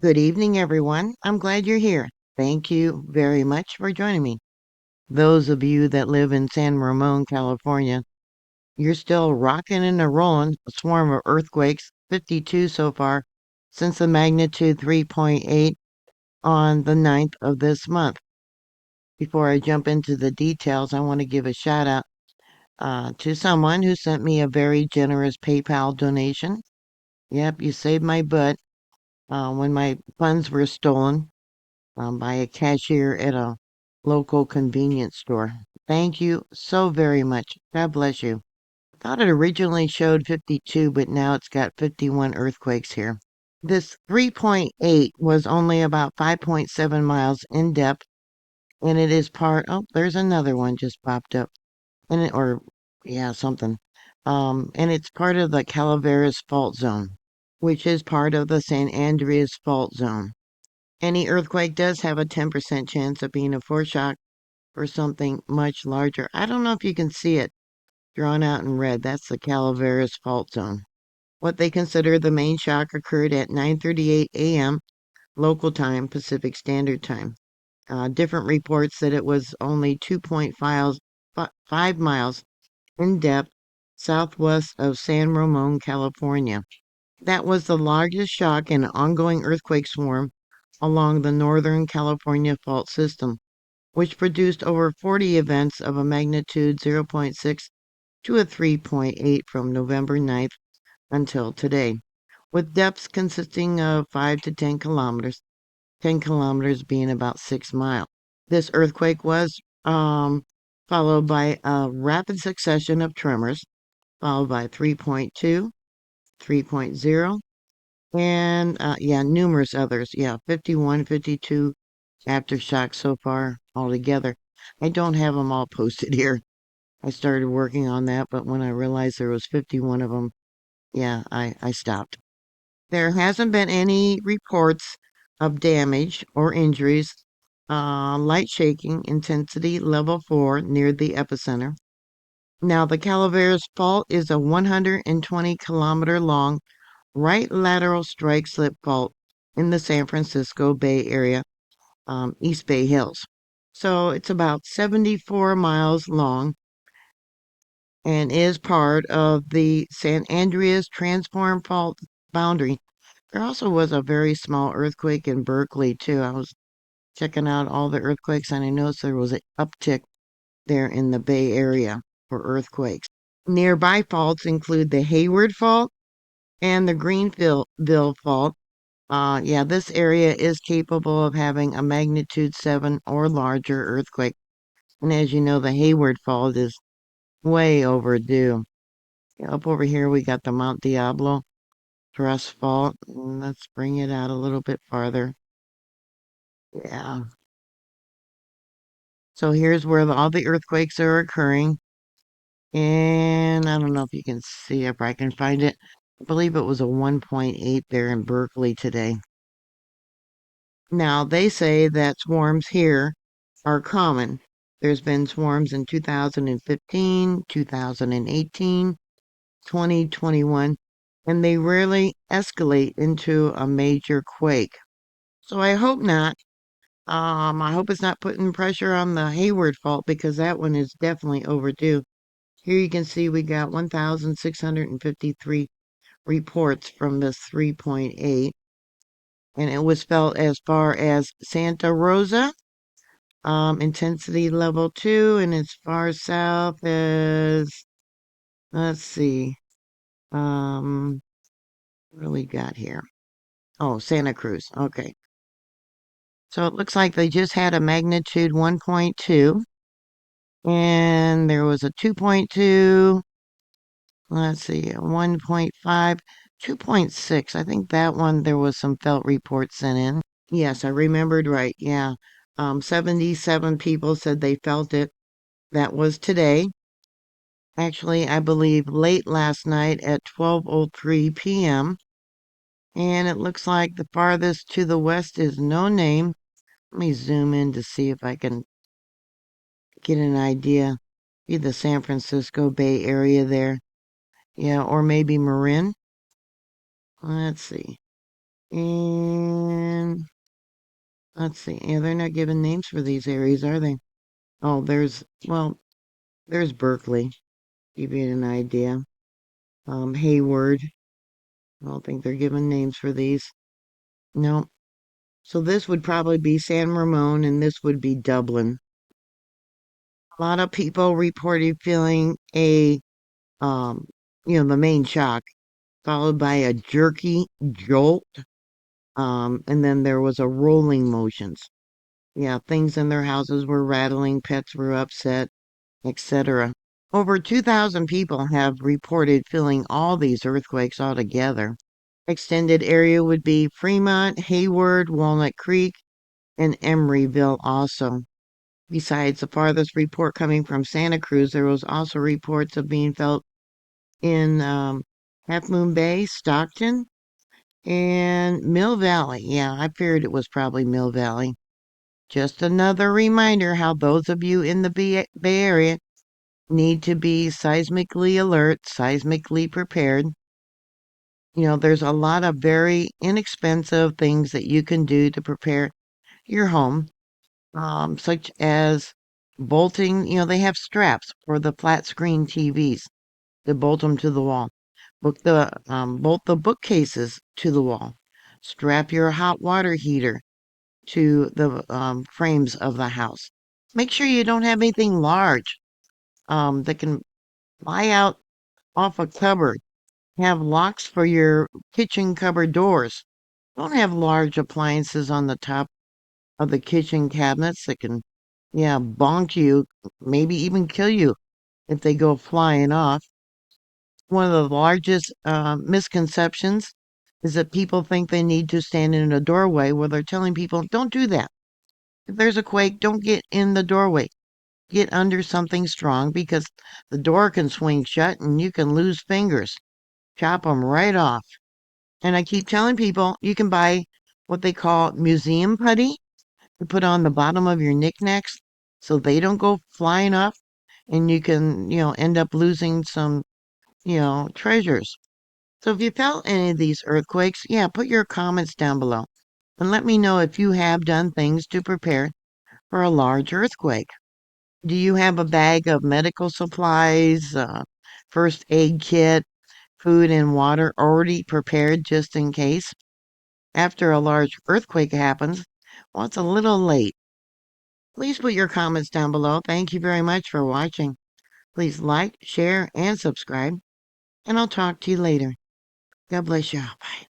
Good evening, everyone. I'm glad you're here. Thank you very much for joining me. Those of you that live in San Ramon, California, you're still rocking and a rolling. A swarm of earthquakes, 52 so far, since the magnitude 3.8 on the 9th of this month. Before I jump into the details, I want to give a shout out to someone who sent me a very generous PayPal donation. Yep, you saved my butt when my funds were stolen by a cashier at a local convenience store. Thank you so very much. God bless you. I thought it originally showed 52, but now it's got 51 earthquakes here. This 3.8 was only about 5.7 miles in depth, and it is there's another one just popped up. Yeah, something. And it's part of the Calaveras Fault Zone, which is part of the San Andreas Fault Zone. Any earthquake does have a 10% chance of being a foreshock or something much larger. I don't know if you can see it drawn out in red. That's the Calaveras Fault Zone. What they consider the main shock occurred at 9:38 a.m. local time, Pacific Standard Time. Different reports said it was only 2.5 miles in depth southwest of San Ramon, California. That was the largest shock in an ongoing earthquake swarm along the Northern California fault system, which produced over 40 events of a magnitude 0.6 to a 3.8 from November 9th until today, with depths consisting of 5 to 10 kilometers, 10 kilometers being about 6 miles. This earthquake was followed by a rapid succession of tremors, followed by 3.2, 3.0, and yeah, numerous others. Yeah, 51, 52 aftershocks so far altogether. I don't have them all posted here. I started working on that, but when I realized there was 51 of them, yeah, I stopped. There hasn't been any reports of damage or injuries. Light shaking, intensity level 4 near the epicenter. Now, the Calaveras Fault is a 120-kilometer long right lateral strike slip fault in the San Francisco Bay Area, East Bay Hills. So it's about 74 miles long and is part of the San Andreas Transform Fault boundary. There also was a very small earthquake in Berkeley, too. I was checking out all the earthquakes and I noticed there was an uptick there in the Bay Area for earthquakes. Nearby faults include the Hayward Fault and the Greenville Fault. Yeah, this area is capable of having a magnitude 7 or larger earthquake. And as you know, the Hayward Fault is way overdue. Up over here, we got the Mount Diablo Thrust Fault. Let's bring it out a little bit farther. Yeah. So here's where all the earthquakes are occurring. And I don't know if you can see if I can find it. I believe it was a 1.8 there in Berkeley today. Now, they say that swarms here are common. There's been swarms in 2015, 2018, 2021, and they rarely escalate into a major quake. So I hope not. I hope it's not putting pressure on the Hayward Fault because that one is definitely overdue. Here you can see we got 1,653 reports from this 3.8, and it was felt as far as Santa Rosa, intensity level 2, and as far south as, let's see, what do we got here? Oh, Santa Cruz. Okay. So it looks like they just had a magnitude 1.2, and there was a 2.2, let's see, 1.5, 2.6. I think that one there was some felt reports sent in. Yes, I remembered right. Yeah. 77 people said they felt it. That was today. Actually, I believe late last night at 12:03 p.m. And it looks like the farthest to the west is no name. Let me zoom in to see if I can get an idea. Be the San Francisco Bay Area there. Yeah, or maybe Marin. Let's see. And let's see. Yeah, they're not giving names for these areas, are they? Oh, there's Berkeley. Give you an idea. Hayward. I don't think they're giving names for these. No. So this would probably be San Ramon and this would be Dublin. A lot of people reported feeling um, the main shock, followed by a jerky jolt. And then there was a rolling motions. Yeah, things in their houses were rattling, pets were upset, etc. Over 2,000 people have reported feeling all these earthquakes altogether. Extended area would be Fremont, Hayward, Walnut Creek, and Emeryville also. Besides the farthest report coming from Santa Cruz, there was also reports of being felt in Half Moon Bay, Stockton, and Mill Valley. Yeah, I figured it was probably Mill Valley. Just another reminder how those of you in the Bay Area need to be seismically alert, seismically prepared. There's a lot of very inexpensive things that you can do to prepare your home, such as bolting. They have straps for the flat screen TVs to bolt them to the wall. Bolt the bookcases to the wall. Strap your hot water heater to the frames of the house. Make sure you don't have anything large that can fly out off a cupboard. Have locks for your kitchen cupboard doors. Don't have large appliances on the top of the kitchen cabinets that can, yeah, bonk you, maybe even kill you if they go flying off. One of the largest misconceptions is that people think they need to stand in a doorway where they're telling people, don't do that. If there's a quake, don't get in the doorway. Get under something strong because the door can swing shut and you can lose fingers. Chop them right off. And I keep telling people you can buy what they call museum putty to put on the bottom of your knickknacks so they don't go flying off and you can, end up losing some, treasures. So if you felt any of these earthquakes, yeah, put your comments down below and let me know if you have done things to prepare for a large earthquake. Do you have a bag of medical supplies, first aid kit, food and water already prepared just in case? After a large earthquake happens, well, it's a little late. Please put your comments down below. Thank you very much for watching. Please like, share, and subscribe, and I'll talk to you later. God bless you. Bye.